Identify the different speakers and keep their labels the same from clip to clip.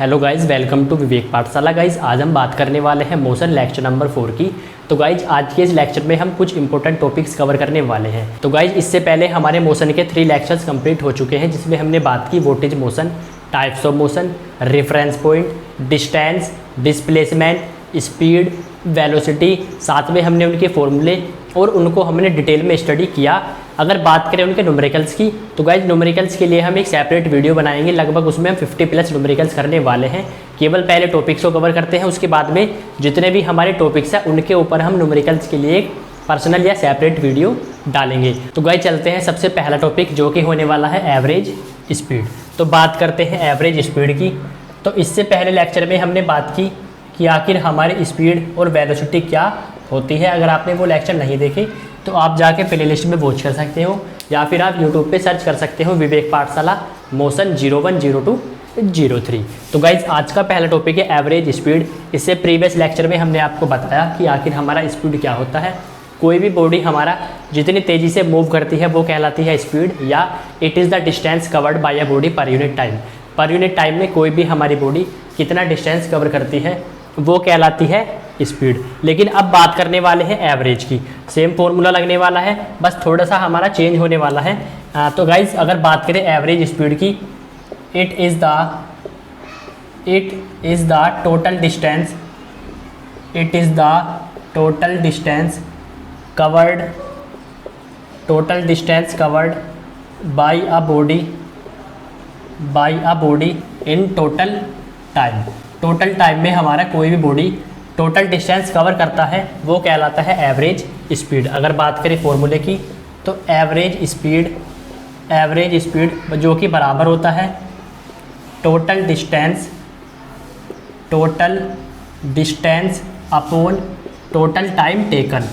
Speaker 1: Hello guys, welcome to विवेक पाठशाला। Guys आज हम बात करने वाले हैं मोशन लेक्चर नंबर 4 की। तो गाइज़ आज के इस लेक्चर में हम कुछ इंपॉर्टेंट टॉपिक्स कवर करने वाले हैं। तो गाइज़ इससे पहले हमारे मोशन के 3 लेक्चर्स कंप्लीट हो चुके हैं, जिसमें हमने बात की voltage motion, types of motion, reference point, distance, displacement, speed, velocity. साथ में हमने उनके फॉर्मूले और उनको हमने डिटेल में स्टडी किया। अगर बात करें उनके न्यूमेरिकल्स की, तो गाइज न्यूमेरिकल्स के लिए हम एक सेपरेट वीडियो बनाएंगे। लगभग उसमें हम 50+ न्यूमेरिकल्स करने वाले हैं। केवल पहले टॉपिक्स को कवर करते हैं, उसके बाद में जितने भी हमारे टॉपिक्स हैं उनके ऊपर हम न्यूमेरिकल्स के लिए एक पर्सनल या सेपरेट वीडियो डालेंगे। तो गाइज चलते हैं सबसे पहला टॉपिक, जो कि होने वाला है एवरेज स्पीड। तो बात करते हैं एवरेज स्पीड की। तो इससे पहले लेक्चर में हमने बात की कि आखिर हमारी स्पीड और वेलोसिटी क्या होती है। अगर आपने वो लेक्चर नहीं देखे तो आप जाके प्लेलिस्ट में वॉच कर सकते हो, या फिर आप यूट्यूब पे सर्च कर सकते हो विवेक पाठशाला मोशन 01, 02, 03। तो गाइज आज का पहला टॉपिक है एवरेज स्पीड। इससे प्रीवियस लेक्चर में हमने आपको बताया कि आखिर हमारा स्पीड क्या होता है। कोई भी बॉडी हमारा जितनी तेज़ी से मूव करती है वो कहलाती है स्पीड, या it is the distance covered by a body पर unit time. Per unit time में कोई भी हमारी बॉडी कितना डिस्टेंस कवर करती है वो कहलाती है स्पीड। लेकिन अब बात करने वाले हैं एवरेज की। सेम फॉर्मूला लगने वाला है, बस थोड़ा सा हमारा चेंज होने वाला है। तो गाइज अगर बात करें एवरेज स्पीड की, it is the total distance, it is the total distance covered by a body in total time. Total time में हमारा कोई भी बॉडी टोटल डिस्टेंस कवर करता है वो कहलाता है एवरेज स्पीड। अगर बात करें फॉर्मूले की, तो एवरेज स्पीड जो कि बराबर होता है total distance upon total time taken.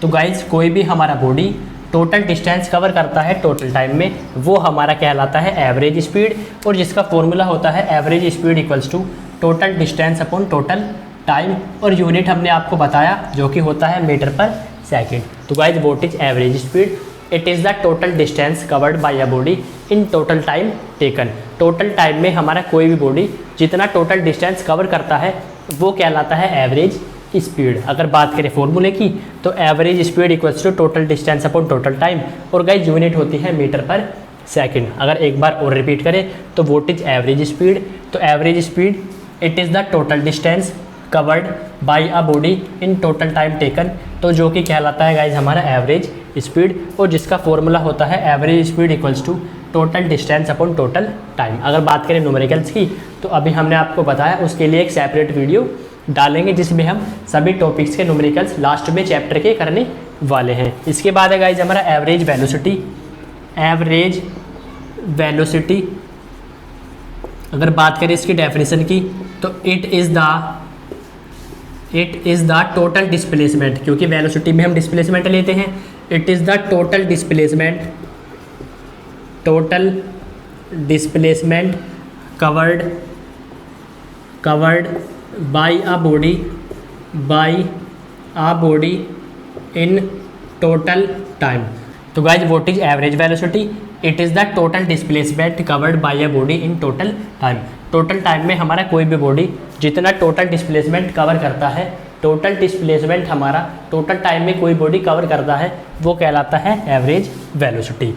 Speaker 1: तो गाइज कोई भी हमारा बॉडी टोटल डिस्टेंस कवर करता है टोटल टाइम में, वो हमारा कहलाता है एवरेज स्पीड। और जिसका फॉर्मूला होता है average speed equals to total distance upon total time, और यूनिट हमने आपको बताया जो कि होता है मीटर पर सेकंड। तो guys what is average speed? It is the total distance covered by a body in total time taken. Total time में हमारा कोई भी बॉडी जितना टोटल डिस्टेंस कवर करता है वो कहलाता है एवरेज स्पीड। अगर बात करें फॉर्मूले की, तो average speed equals to total distance upon total time, और गाइज यूनिट होती है मीटर पर सेकंड। अगर एक बार और रिपीट करें तो व्हाट इज एवरेज स्पीड? तो average speed it is the total distance covered by a body in total time taken, तो जो कि कहलाता है गाइज हमारा एवरेज स्पीड, और जिसका फॉर्मूला होता है average speed equals to total distance upon total time. अगर बात करें न्यूमेरिकल्स की, तो अभी हमने आपको बताया उसके लिए एक सेपरेट वीडियो डालेंगे, जिसमें हम सभी टॉपिक्स के न्यूमेरिकल्स लास्ट में चैप्टर के करने वाले हैं। इसके बाद है गाइज हमारा एवरेज वेलोसिटी। अगर बात करें इसकी डेफिनेशन की, तो it is the total displacement, क्योंकि वेलोसिटी में हम डिस्प्लेसमेंट लेते हैं। It is the total displacement covered by a body in total time. तो guys what is average velocity? It is the total displacement covered by a body in total time. Total time में हमारा कोई भी body जितना total displacement cover करता है, total displacement हमारा total time में कोई बॉडी कवर करता है वो कहलाता है एवरेज वेलोसिटी।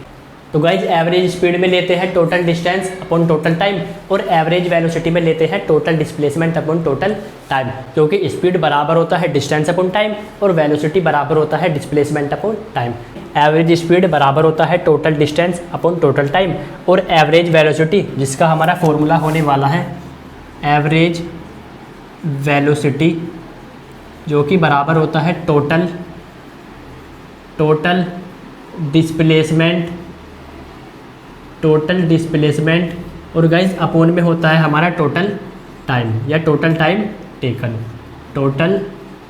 Speaker 1: तो गाइज एवरेज स्पीड में लेते हैं total distance upon total time, और एवरेज वेलोसिटी में लेते हैं total displacement upon total time, क्योंकि स्पीड बराबर होता है डिस्टेंस अपॉन टाइम और वेलोसिटी बराबर होता है displacement upon time. Average speed बराबर होता है total distance upon total time, और एवरेज वेलोसिटी जिसका हमारा फॉर्मूला होने वाला है एवरेज वेलोसिटी, जो कि बराबर होता है टोटल डिस्प्लेसमेंट, और गाइज अपॉन में होता है हमारा टोटल टाइम या total time taken, total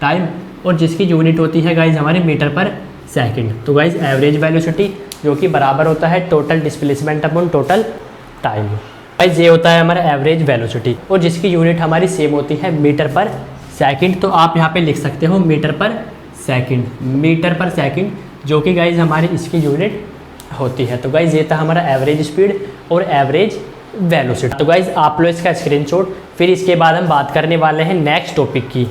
Speaker 1: time, और जिसकी यूनिट होती है गाइज हमारे मीटर पर सेकंड। तो गाइज एवरेज वेलोसिटी जो कि बराबर होता है total displacement upon total time. Guys ये होता है हमारा एवरेज वेलोसिटी, और जिसकी यूनिट हमारी सेम होती है मीटर पर सेकंड। तो आप यहाँ पे लिख सकते हो मीटर पर सेकंड, जो कि गाइज हमारी इसकी यूनिट होती है। तो गाइज ये था हमारा एवरेज स्पीड और एवरेज वेलोसिटी। तो गाइज आप लो इसका स्क्रीनशॉट। फिर इसके बाद हम बात करने वाले हैं नेक्स्ट टॉपिक की।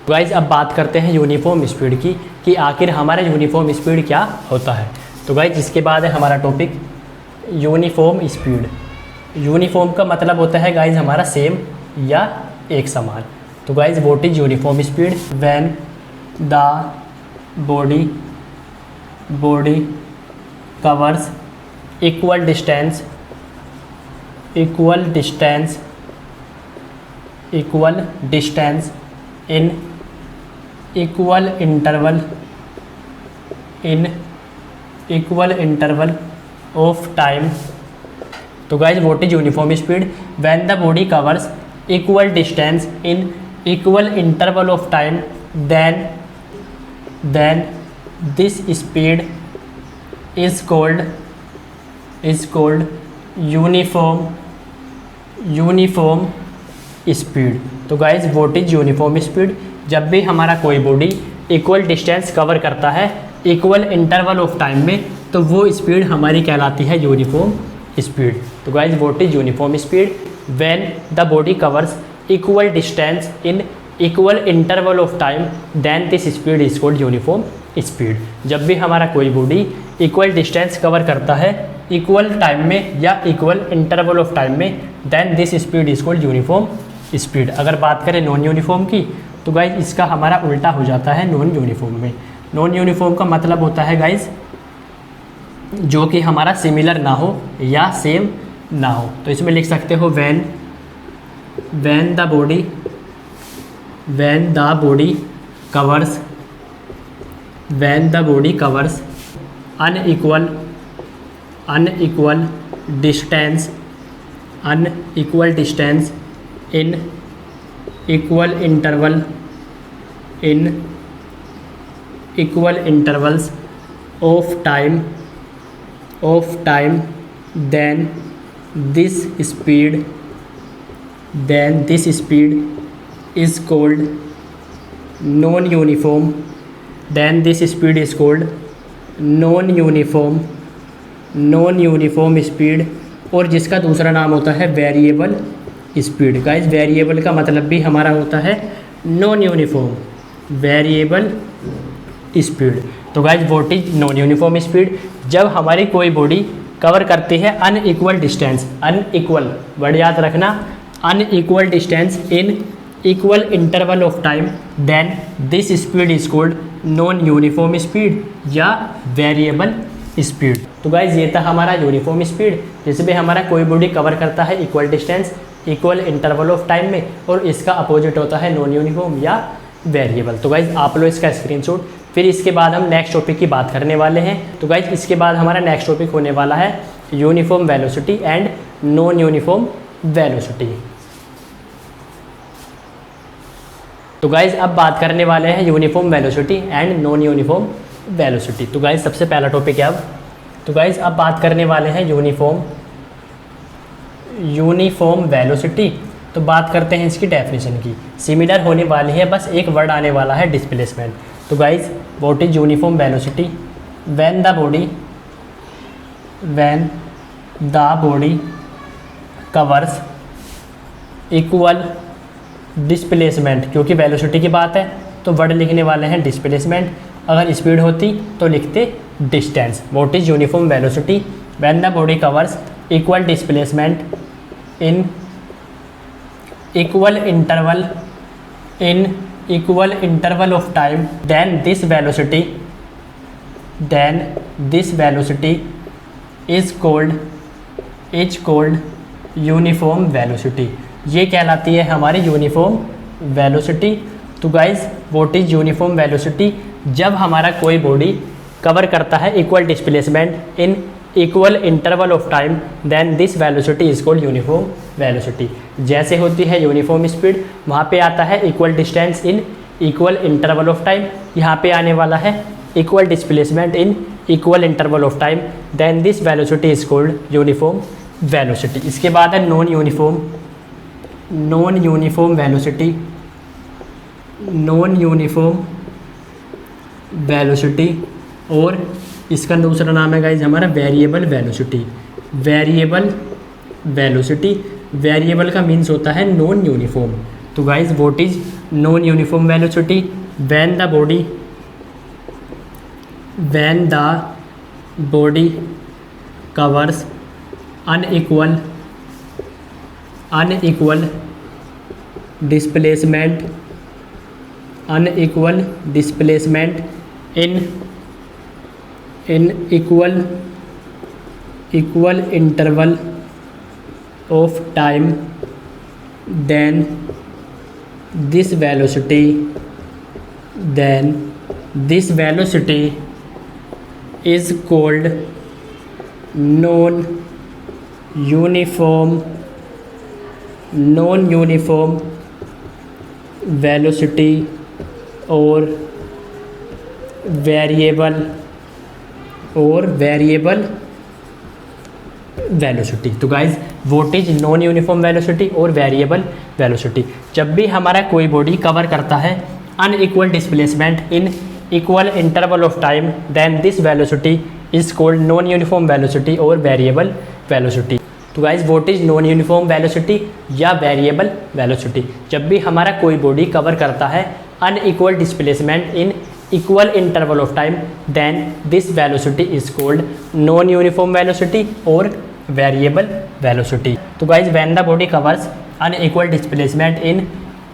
Speaker 1: गाइज अब बात करते हैं यूनिफॉर्म स्पीड की, कि आखिर हमारा यूनिफॉर्म स्पीड क्या होता है। तो गाइज इसके बाद है हमारा टॉपिक यूनिफॉर्म स्पीड। यूनिफॉर्म का मतलब होता है गाइज हमारा सेम या एक समान। तो guys what is uniform speed? When the body covers equal distance in equal interval of time. तो guys what is uniform speed? When the body covers equal distance in equal interval of time, then this speed is called uniform speed. तो guys what is uniform speed? जब भी हमारा कोई body equal distance cover करता है equal interval of time में, तो वो स्पीड हमारी कहलाती है यूनिफॉर्म स्पीड। तो guys what is uniform speed? When the body covers equal distance in equal interval of time, then this speed is called uniform speed. जब भी हमारा कोई बॉडी इक्वल डिस्टेंस कवर करता है इक्वल टाइम में या equal interval of time में, then this speed is called uniform speed. अगर बात करें नॉन यूनिफॉर्म की, तो गाइज इसका हमारा उल्टा हो जाता है नॉन यूनिफॉर्म में। नॉन यूनिफॉर्म का मतलब होता है गाइज जो कि हमारा सिमिलर ना हो या सेम ना हो। तो इसमें लिख सकते हो when the body covers unequal distance in equal intervals of time, then this speed is called non-uniform. Then this speed is called non-uniform speed, और जिसका दूसरा नाम होता है वेरिएबल स्पीड। गाइस वेरिएबल का मतलब भी हमारा होता है नॉन यूनिफॉर्म, वेरिएबल स्पीड। तो guys what is non uniform speed? जब हमारी कोई बॉडी कवर करती है अनइक्वल डिस्टेंस, अनइक्वल वर्ड याद रखना, unequal distance in equal interval of time, then this speed is called non uniform speed या variable speed. तो गाइज ये था हमारा यूनिफॉर्म स्पीड, जिसमें हमारा कोई बॉडी कवर करता है equal distance equal interval of time में, और इसका अपोजिट होता है नॉन यूनिफॉर्म या वेरिएबल। तो गाइज आप लो इसका स्क्रीनशॉट। फिर इसके बाद हम नेक्स्ट टॉपिक की बात करने वाले हैं। तो गाइज इसके बाद हमारा नेक्स्ट टॉपिक होने वाला है uniform velocity and non uniform velocity. तो गाइज अब बात करने वाले हैं uniform velocity and non uniform velocity. तो गाइज सबसे पहला टॉपिक है अब। तो गाइज अब बात करने वाले हैं यूनिफॉर्म वेलोसिटी। तो बात करते हैं इसकी डेफिनेशन की। सिमिलर होने वाली है, बस एक वर्ड आने वाला है डिस्प्लेसमेंट। तो guys what is uniform velocity? When the body covers equal displacement, क्योंकि वेलोसिटी की बात है तो वर्ड लिखने वाले हैं डिस्प्लेसमेंट। अगर स्पीड होती तो लिखते distance. What is uniform velocity? When the body covers equal displacement in equal interval of time, then this velocity is called uniform velocity. ये कहलाती है हमारी यूनिफॉर्म वेलोसिटी। तो guys what is uniform velocity? जब हमारा कोई बॉडी कवर करता है equal displacement in equal interval of time, then this velocity is called uniform velocity. जैसे होती है यूनिफॉर्म स्पीड, वहाँ पे आता है equal distance in equal interval of time, यहाँ पे आने वाला है equal displacement in equal interval of time, then this velocity is called uniform velocity. इसके बाद है नॉन यूनिफॉर्म वेलोसिटी, और इसका दूसरा नाम है गाइज हमारा variable velocity. Variable velocity. Variable का मीन्स होता है नॉन यूनिफॉर्म। तो guys what is non uniform velocity? When the body covers unequal displacement in equal interval of time, then this velocity is called non-uniform velocity or variable velocity. तो guys what is non uniform velocity और variable velocity? जब भी हमारा कोई body cover करता है unequal displacement in equal interval of time, then this velocity is called non uniform velocity और variable velocity. तो guys what is non uniform velocity या वेरिएबल वेलोसिटी? जब भी हमारा कोई बॉडी कवर करता है unequal displacement in equal interval of time, then this velocity is called non-uniform velocity or variable velocity. तो guys when the body covers unequal displacement in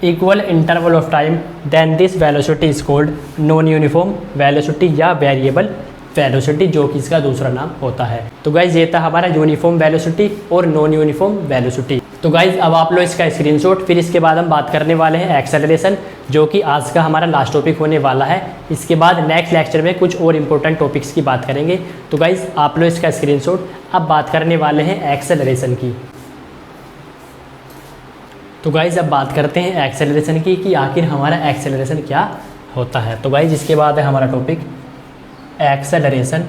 Speaker 1: equal interval of time, then this velocity is called non-uniform velocity या variable velocity, जो कि इसका दूसरा नाम होता है। तो गाइज ये था हमारा यूनिफॉर्म वेलोसिटी और नॉन यूनिफॉर्म वेलोसिटी। तो गाइज अब आप लो इसका स्क्रीनशॉट, फिर इसके बाद हम बात करने वाले हैं एक्सेलरेशन, जो कि आज का हमारा लास्ट टॉपिक होने वाला है। इसके बाद नेक्स्ट लेक्चर में कुछ और इंपॉर्टेंट टॉपिक्स की बात करेंगे। तो गाइज आप लो इसका स्क्रीनशॉट। अब बात करने वाले हैं एक्सेलरेशन की। तो गाइज अब बात करते हैं एक्सेलरेशन की कि आखिर हमारा एक्सेलरेशन क्या होता है। तो गाइज इसके बाद है हमारा टॉपिक एक्सेलरेशन।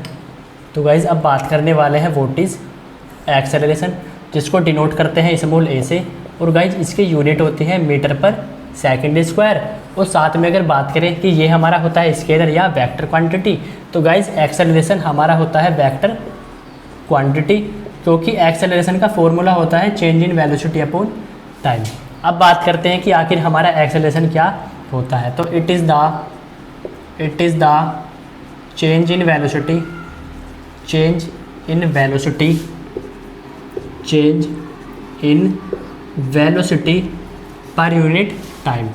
Speaker 1: तो गाइज अब बात करने वाले हैं व्हाट इज़ एक्सेलरेशन, जिसको डिनोट करते हैं स्मॉल ए से। और गाइज इसकी यूनिट होती है मीटर पर सेकंड स्क्वायर। और साथ में अगर बात करें कि ये हमारा होता है स्केलर या वेक्टर क्वांटिटी, तो गाइज एक्सेलरेशन हमारा होता है वेक्टर क्वांटिटी, क्योंकि एक्सेलरेशन का फॉर्मूला होता है change in velocity upon time. अब बात करते हैं कि आखिर हमारा एक्सेलरेशन क्या होता है। तो it is the change in velocity per unit time.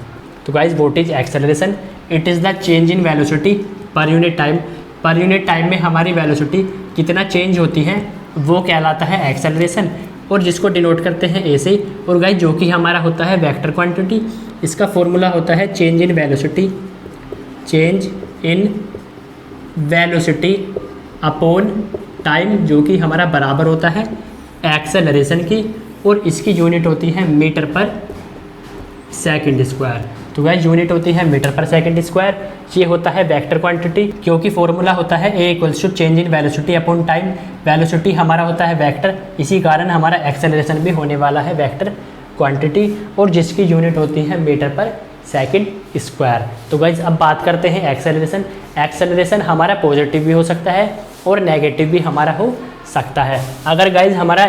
Speaker 1: तो guys what is acceleration? It is the change in velocity per unit time. Per unit time में हमारी वेलोसिटी कितना चेंज होती है वो कहलाता है एक्सेलरेशन, और जिसको डिनोट करते हैं ए से। और गाइज जो कि हमारा होता है वेक्टर क्वांटिटी, इसका फॉर्मूला होता है change in velocity upon time, जो कि हमारा बराबर होता है एक्सेलरेशन की, और इसकी यूनिट होती है मीटर पर सेकंड स्क्वायर। तो गाइस यूनिट होती है मीटर पर सेकंड स्क्वायर। ये होता है वेक्टर क्वांटिटी, क्योंकि फॉर्मूला होता है a equals to change in velocity upon time. Velocity हमारा होता है वेक्टर, इसी कारण हमारा एक्सेलरेशन भी होने वाला है वेक्टर क्वांटिटी, और जिसकी यूनिट होती है मीटर पर सेकंड स्क्वायर। तो गाइज अब बात करते हैं एक्सेलरेशन। एक्सेलरेशन हमारा पॉजिटिव भी हो सकता है और नेगेटिव भी हमारा हो सकता है। अगर गाइज हमारा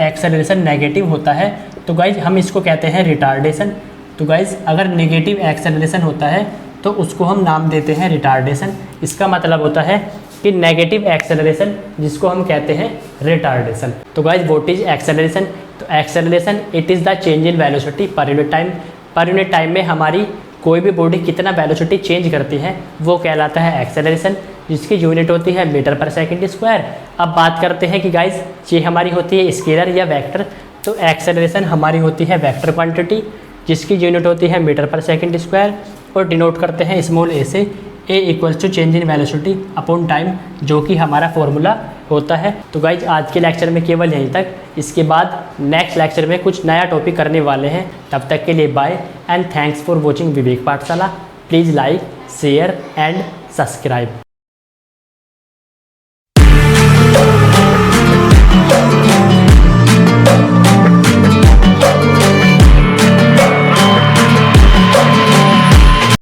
Speaker 1: एक्सेलरेशन नेगेटिव होता है तो गाइज हम इसको कहते हैं रिटार्डेशन। तो गाइज अगर नेगेटिव एक्सेलरेशन होता है तो उसको हम नाम देते हैं रिटार्डेशन। इसका मतलब होता है कि नेगेटिव एक्सेलरेशन, जिसको हम कहते हैं रिटार्डेशन। तो गाइज व्हाट इज एक्सेलरेशन? तो acceleration it is the change in velocity per unit time. Per unit time में हमारी कोई भी बॉडी कितना वेलोसिटी चेंज करती है वो कहलाता है एक्सेलरेशन, जिसकी यूनिट होती है मीटर पर सेकंड स्क्वायर। अब बात करते हैं कि गाइज ये हमारी होती है स्केलर या वेक्टर। तो एक्सेलरेशन हमारी होती है वेक्टर क्वांटिटी, जिसकी यूनिट होती है मीटर पर सेकंड स्क्वायर, और डिनोट करते हैं स्मॉल ए से। A equals to change in velocity upon time, जो कि हमारा फॉर्मूला होता है। तो गाइज आज के लेक्चर में केवल यहीं तक। इसके बाद नेक्स्ट लेक्चर में कुछ नया टॉपिक करने वाले हैं। तब तक के लिए bye and thanks for watching Vivek Pathshala. Please like, share and subscribe.